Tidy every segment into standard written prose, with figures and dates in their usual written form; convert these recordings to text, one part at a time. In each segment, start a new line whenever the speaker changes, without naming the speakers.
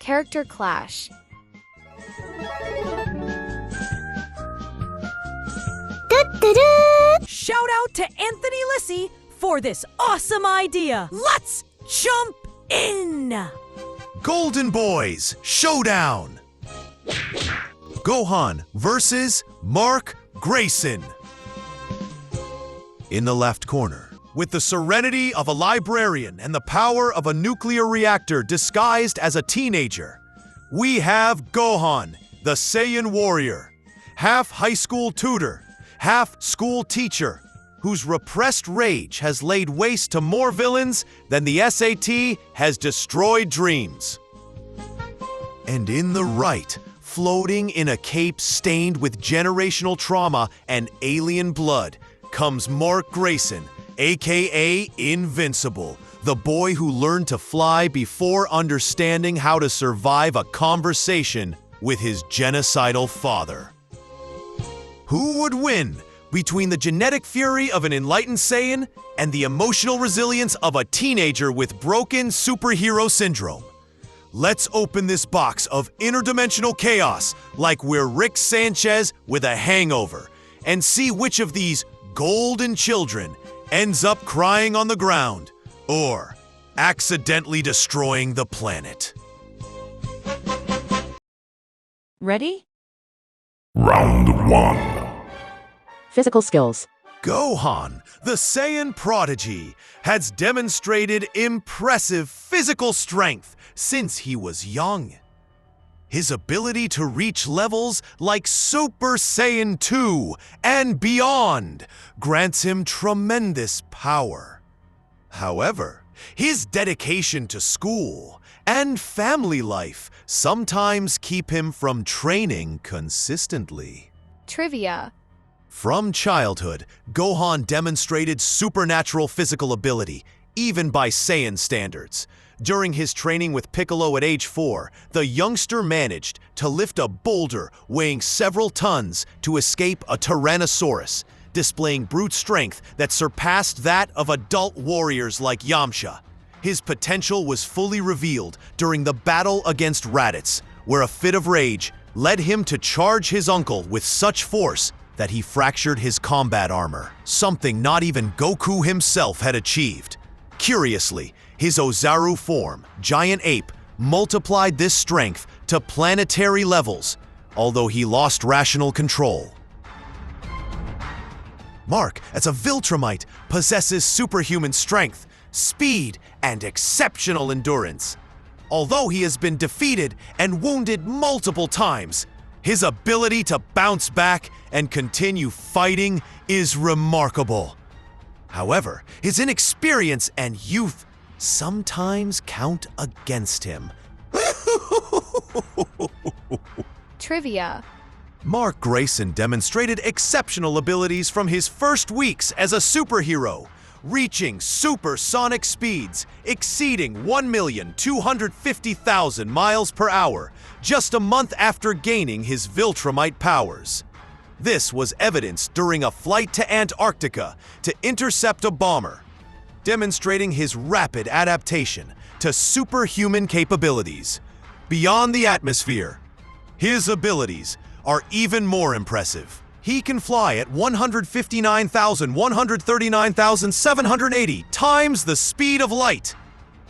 Character clash.
Shout out to AnthonyLisi for this awesome idea. Let's jump in!
Golden Boys Showdown. Gohan versus Mark Grayson. In the left corner, with the serenity of a librarian and the power of a nuclear reactor disguised as a teenager, we have Gohan, the Saiyan warrior, half high school tutor, half school teacher, whose repressed rage has laid waste to more villains than the SAT has destroyed dreams. And in the right, floating in a cape stained with generational trauma and alien blood, comes Mark Grayson, aka Invincible, the boy who learned to fly before understanding how to survive a conversation with his genocidal father. Who would win between the genetic fury of an enlightened Saiyan and the emotional resilience of a teenager with broken superhero syndrome? Let's open this box of interdimensional chaos like we're Rick Sanchez with a hangover and see which of these golden children ends up crying on the ground or accidentally destroying the planet.
Ready?
Round 1.
Physical skills.
Gohan, the Saiyan prodigy, has demonstrated impressive physical strength since he was young. His ability to reach levels like Super Saiyan 2 and beyond grants him tremendous power. However, his dedication to school and family life sometimes keep him from training consistently.
Trivia.
From childhood, Gohan demonstrated supernatural physical ability, even by Saiyan standards. During his training with Piccolo at age 4, the youngster managed to lift a boulder weighing several tons to escape a Tyrannosaurus, displaying brute strength that surpassed that of adult warriors like Yamcha. His potential was fully revealed during the battle against Raditz, where a fit of rage led him to charge his uncle with such force that he fractured his combat armor, something not even Goku himself had achieved. Curiously, his Ozaru form, Giant Ape, multiplied this strength to planetary levels, although he lost rational control. Mark, as a Viltrumite, possesses superhuman strength, speed, and exceptional endurance. Although he has been defeated and wounded multiple times, his ability to bounce back and continue fighting is remarkable. However, his inexperience and youth sometimes count against him.
Trivia.
Mark Grayson demonstrated exceptional abilities from his first weeks as a superhero, reaching supersonic speeds exceeding 1,250,000 miles per hour just a month after gaining his Viltrumite powers. This was evidenced during a flight to Antarctica to intercept a bomber, demonstrating his rapid adaptation to superhuman capabilities. Beyond the atmosphere, his abilities are even more impressive. He can fly at 159,780 times the speed of light,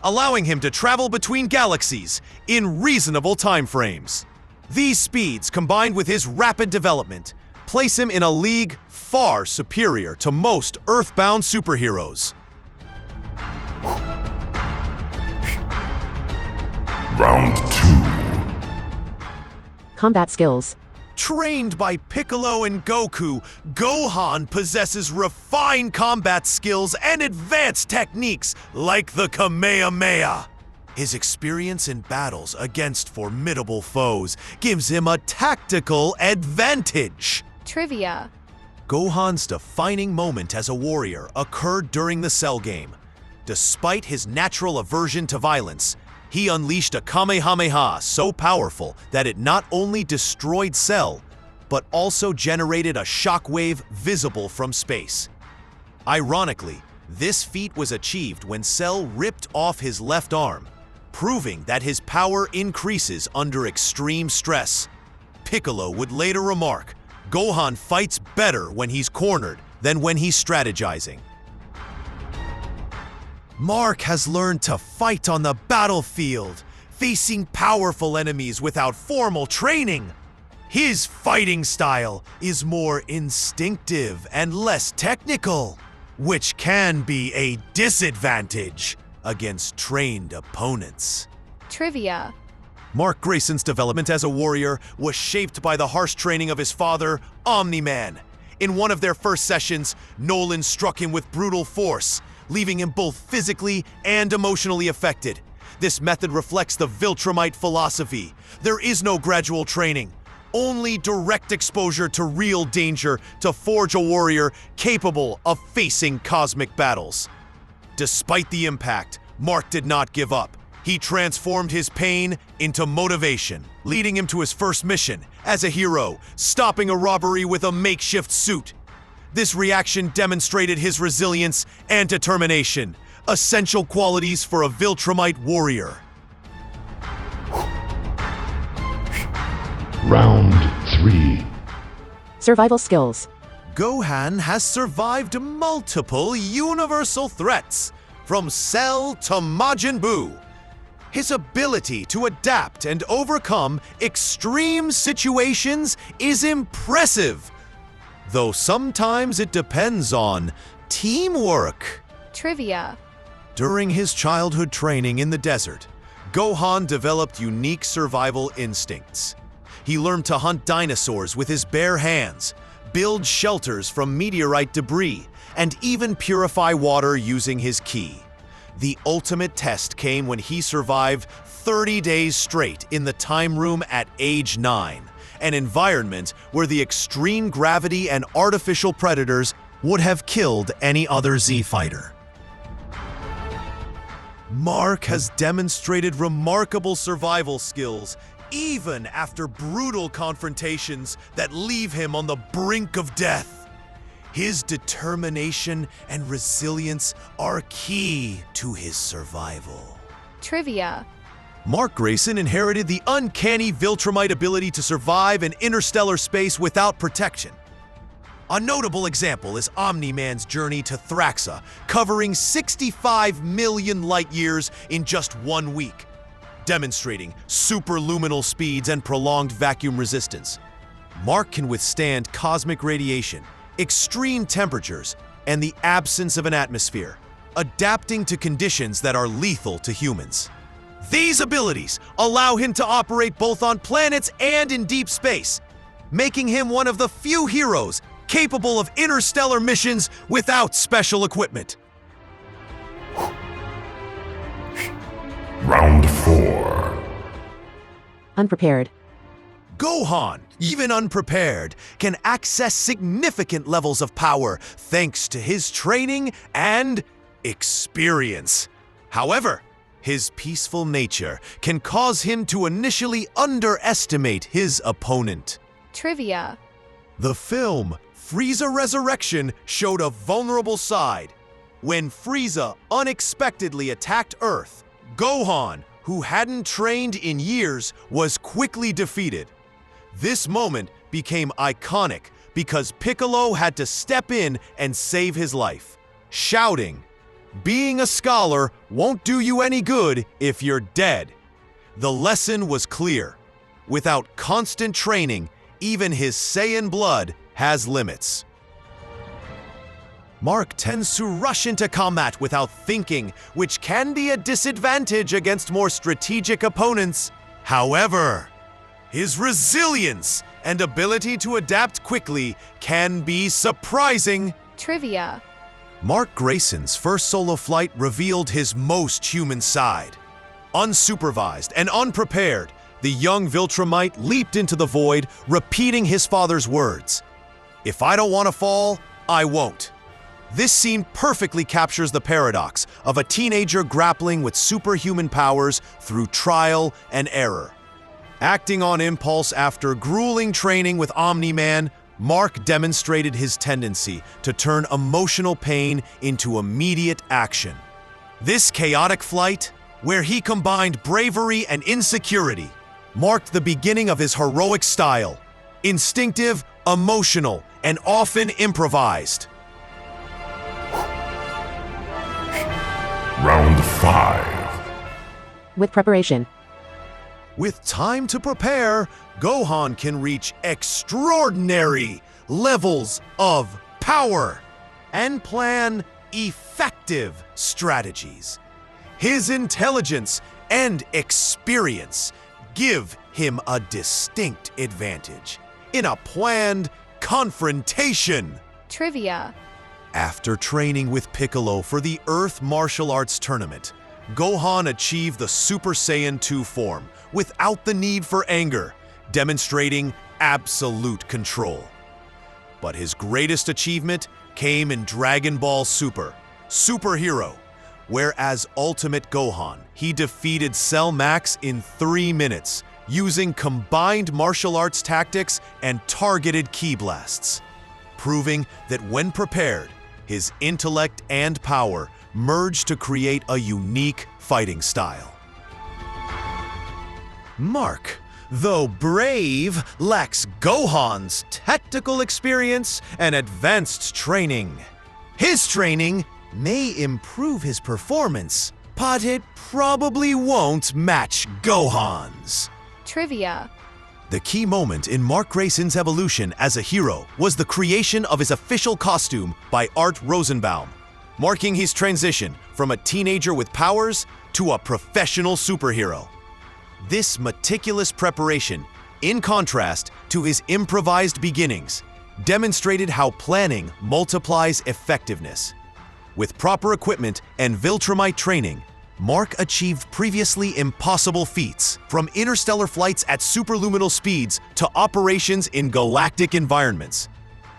allowing him to travel between galaxies in reasonable time frames. These speeds, combined with his rapid development, place him in a league far superior to most Earthbound superheroes.
Round 2.
Combat skills.
Trained by Piccolo and Goku, Gohan possesses refined combat skills and advanced techniques like the Kamehameha. His experience in battles against formidable foes gives him a tactical advantage.
Trivia.
Gohan's defining moment as a warrior occurred during the Cell game. Despite his natural aversion to violence, he unleashed a Kamehameha so powerful that it not only destroyed Cell, but also generated a shockwave visible from space. Ironically, this feat was achieved when Cell ripped off his left arm, proving that his power increases under extreme stress. Piccolo would later remark, "Gohan fights better when he's cornered than when he's strategizing." Mark has learned to fight on the battlefield, facing powerful enemies without formal training. His fighting style is more instinctive and less technical, which can be a disadvantage against trained opponents.
Trivia.
Mark Grayson's development as a warrior was shaped by the harsh training of his father, Omni-Man. In one of their first sessions, Nolan struck him with brutal force, leaving him both physically and emotionally affected. This method reflects the Viltrumite philosophy. There is no gradual training, only direct exposure to real danger to forge a warrior capable of facing cosmic battles. Despite the impact, Mark did not give up. He transformed his pain into motivation, leading him to his first mission as a hero, stopping a robbery with a makeshift suit. This reaction demonstrated his resilience and determination, essential qualities for a Viltrumite warrior.
Round 3.
Survival skills.
Gohan has survived multiple universal threats, from Cell to Majin Buu. His ability to adapt and overcome extreme situations is impressive, though sometimes it depends on teamwork.
Trivia.
During his childhood training in the desert, Gohan developed unique survival instincts. He learned to hunt dinosaurs with his bare hands, build shelters from meteorite debris, and even purify water using his ki. The ultimate test came when he survived 30 days straight in the time room at age 9, an environment where the extreme gravity and artificial predators would have killed any other Z fighter. Mark has demonstrated remarkable survival skills even after brutal confrontations that leave him on the brink of death. His determination and resilience are key to his survival.
Trivia.
Mark Grayson inherited the uncanny Viltrumite ability to survive in interstellar space without protection. A notable example is Omni-Man's journey to Thraxa, covering 65 million light-years in just 1 week, demonstrating superluminal speeds and prolonged vacuum resistance. Mark can withstand cosmic radiation, extreme temperatures, and the absence of an atmosphere, adapting to conditions that are lethal to humans. These abilities allow him to operate both on planets and in deep space, making him one of the few heroes capable of interstellar missions without special equipment.
Round 4.
Unprepared.
Gohan, even unprepared, can access significant levels of power thanks to his training and experience. However, his peaceful nature can cause him to initially underestimate his opponent.
Trivia.
The film Frieza Resurrection showed a vulnerable side. When Frieza unexpectedly attacked Earth, Gohan, who hadn't trained in years, was quickly defeated. This moment became iconic because Piccolo had to step in and save his life, shouting, "Being a scholar won't do you any good if you're dead." The lesson was clear. Without constant training, even his Saiyan blood has limits. Mark tends to rush into combat without thinking, which can be a disadvantage against more strategic opponents. However, his resilience and ability to adapt quickly can be surprising.
Trivia.
Mark Grayson's first solo flight revealed his most human side. Unsupervised and unprepared, the young Viltrumite leaped into the void, repeating his father's words, "If I don't want to fall, I won't." This scene perfectly captures the paradox of a teenager grappling with superhuman powers through trial and error. Acting on impulse after grueling training with Omni-Man, Mark demonstrated his tendency to turn emotional pain into immediate action. This chaotic flight where he combined bravery and insecurity, marked the beginning of his heroic style. Instinctive, emotional, and often improvised.
Round 5.
With preparation.
With time to prepare, Gohan can reach extraordinary levels of power and plan effective strategies. His intelligence and experience give him a distinct advantage in a planned confrontation.
Trivia.
After training with Piccolo for the Earth Martial Arts Tournament, Gohan achieved the Super Saiyan 2 form without the need for anger, demonstrating absolute control. But his greatest achievement came in Dragon Ball Super, Super Hero, where as Ultimate Gohan, he defeated Cell Max in 3 minutes, using combined martial arts tactics and targeted ki blasts, proving that when prepared, his intellect and power merged to create a unique fighting style. Mark, though brave, lacks Gohan's tactical experience and advanced training. His training may improve his performance, but it probably won't match Gohan's.
Trivia.
The key moment in Mark Grayson's evolution as a hero was the creation of his official costume by Art Rosenbaum, marking his transition from a teenager with powers to a professional superhero. This meticulous preparation, in contrast to his improvised beginnings, demonstrated how planning multiplies effectiveness. With proper equipment and Viltrumite training, Mark achieved previously impossible feats, from interstellar flights at superluminal speeds to operations in galactic environments.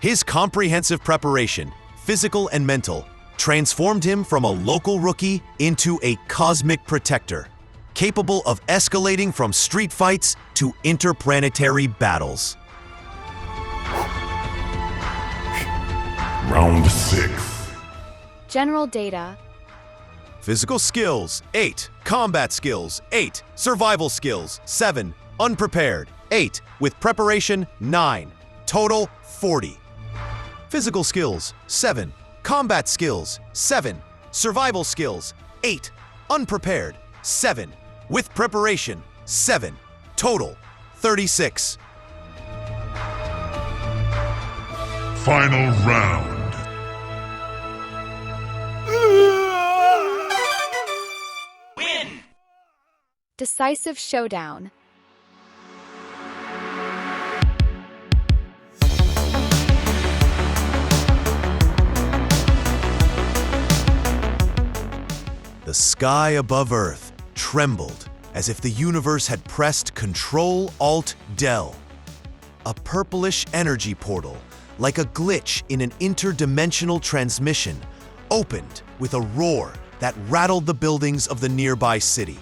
His comprehensive preparation, physical and mental, transformed him from a local rookie into a cosmic protector, capable of escalating from street fights to interplanetary battles.
Round 6.
General data.
Physical skills, 8. Combat skills, 8. Survival skills, 7. Unprepared, 8. With preparation, 9. Total, 40. Physical skills, 7. Combat skills, 7. Survival skills, 8. Unprepared, 7. With preparation, 7. Total, 36.
Final round.
Decisive showdown.
The sky above Earth trembled as if the universe had pressed Control-Alt-Del. A purplish energy portal, like a glitch in an interdimensional transmission, opened with a roar that rattled the buildings of the nearby city.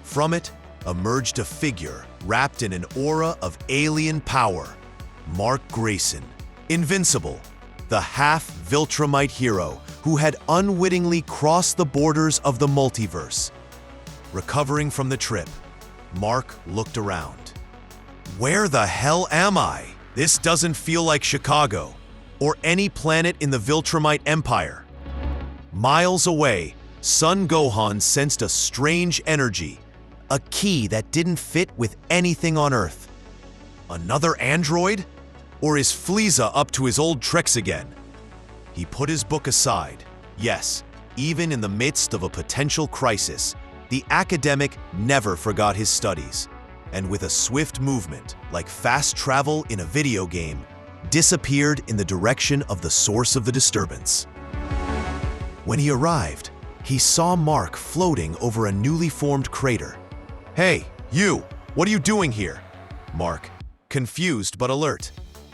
From it emerged a figure wrapped in an aura of alien power, Mark Grayson, Invincible, the half-Viltrumite hero who had unwittingly crossed the borders of the multiverse. Recovering from the trip, Mark looked around. Where the hell am I? This doesn't feel like Chicago, or any planet in the Viltrumite Empire. Miles away, Son Gohan sensed a strange energy, a key that didn't fit with anything on Earth. Another android? Or is Frieza up to his old tricks again? He put his book aside. Yes, even in the midst of a potential crisis, the academic never forgot his studies, and with a swift movement, like fast travel in a video game, disappeared in the direction of the source of the disturbance. When he arrived, he saw Mark floating over a newly formed crater. "Hey, you! What are you doing here?" Mark, confused but alert.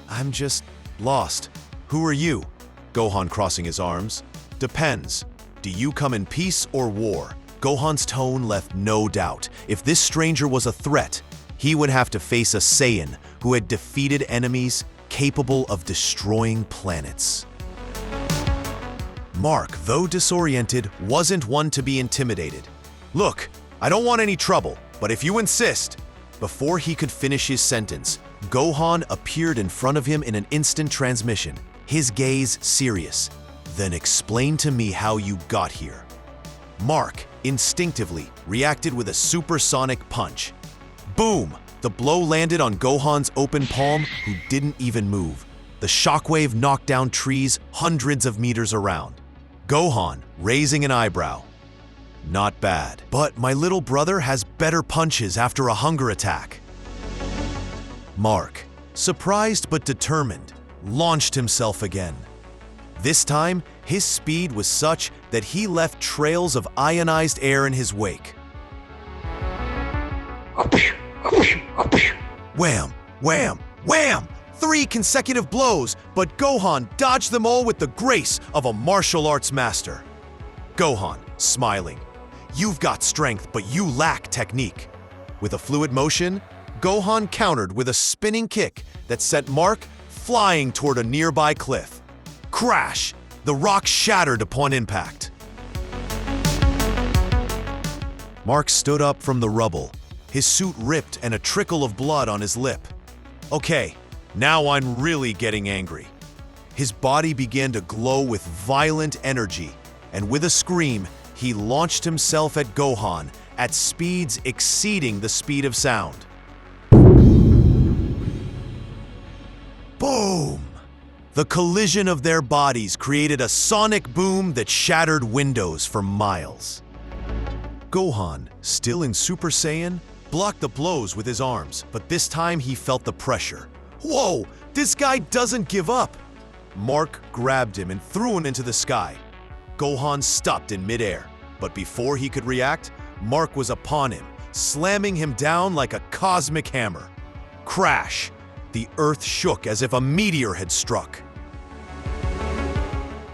"I'm just lost. Who are you?" Gohan, crossing his arms. "Depends. Do you come in peace or war?" Gohan's tone left no doubt. If this stranger was a threat, he would have to face a Saiyan who had defeated enemies capable of destroying planets. Mark, though disoriented, wasn't one to be intimidated. Look, I don't want any trouble, but if you insist. Before he could finish his sentence, Gohan appeared in front of him in an instant transmission, his gaze serious. Then explain to me how you got here. Mark instinctively reacted with a supersonic punch. Boom! The blow landed on Gohan's open palm, who didn't even move. The shockwave knocked down trees hundreds of meters around. Gohan raising an eyebrow. Not bad, but my little brother has better punches after a hunger attack. Mark, surprised but determined, launched himself again. This time, his speed was such that he left trails of ionized air in his wake. Wham! Wham! Wham! 3 consecutive blows, but Gohan dodged them all with the grace of a martial arts master. Gohan, smiling. You've got strength, but you lack technique. With a fluid motion, Gohan countered with a spinning kick that sent Mark flying toward a nearby cliff. Crash! The rock shattered upon impact. Mark stood up from the rubble, his suit ripped and a trickle of blood on his lip. Okay, now I'm really getting angry. His body began to glow with violent energy, and with a scream, he launched himself at Gohan at speeds exceeding the speed of sound. Boom! The collision of their bodies created a sonic boom that shattered windows for miles. Gohan, still in Super Saiyan, blocked the blows with his arms, but this time he felt the pressure. Whoa! This guy doesn't give up! Mark grabbed him and threw him into the sky. Gohan stopped in midair, but before he could react, Mark was upon him, slamming him down like a cosmic hammer. Crash! The earth shook as if a meteor had struck.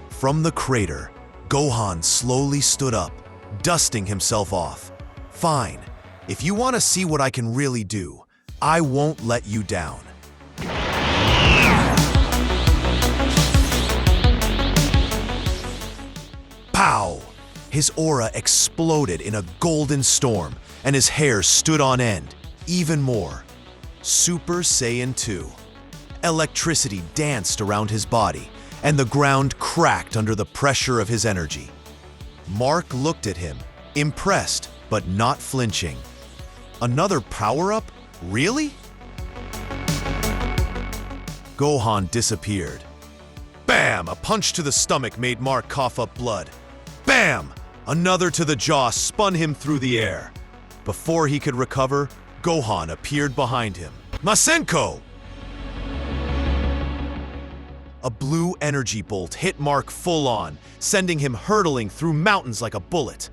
From the crater, Gohan slowly stood up, dusting himself off. Fine, if you want to see what I can really do, I won't let you down. Pow! His aura exploded in a golden storm, and his hair stood on end, even more. Super Saiyan 2. Electricity danced around his body, and the ground cracked under the pressure of his energy. Mark looked at him, impressed but not flinching. Another power-up? Really? Gohan disappeared. Bam! A punch to the stomach made Mark cough up blood. Bam! Another to the jaw spun him through the air. Before he could recover, Gohan appeared behind him. Masenko! A blue energy bolt hit Mark full on, sending him hurtling through mountains like a bullet.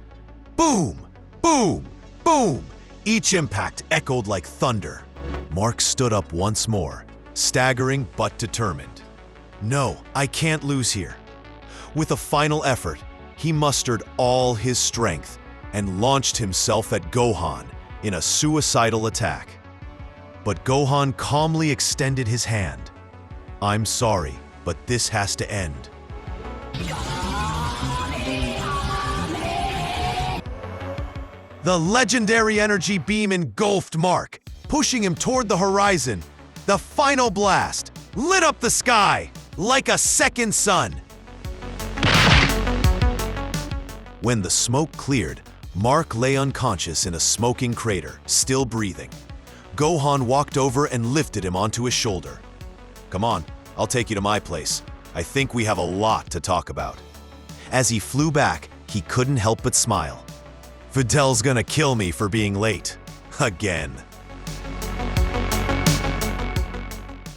Boom! Boom! Boom! Each impact echoed like thunder. Mark stood up once more, staggering but determined. No, I can't lose here. With a final effort, he mustered all his strength and launched himself at Gohan in a suicidal attack. But Gohan calmly extended his hand. I'm sorry, but this has to end. The legendary energy beam engulfed Mark, pushing him toward the horizon. The final blast lit up the sky like a second sun. When the smoke cleared, Mark lay unconscious in a smoking crater, still breathing. Gohan walked over and lifted him onto his shoulder. Come on, I'll take you to my place. I think we have a lot to talk about. As he flew back, he couldn't help but smile. Fidel's gonna kill me for being late. Again.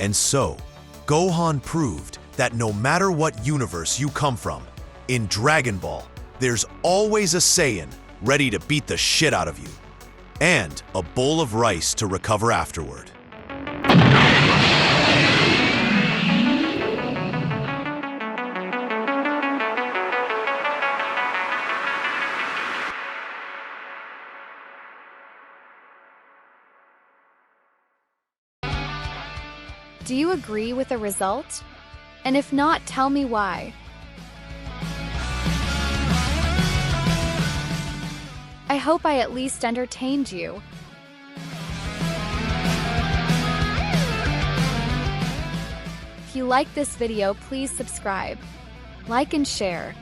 And so, Gohan proved that no matter what universe you come from, in Dragon Ball, there's always a Saiyan ready to beat the shit out of you. And a bowl of rice to recover afterward.
Do you agree with the result? And if not, tell me why. I hope I at least entertained you. If you like this video, please subscribe, like and share.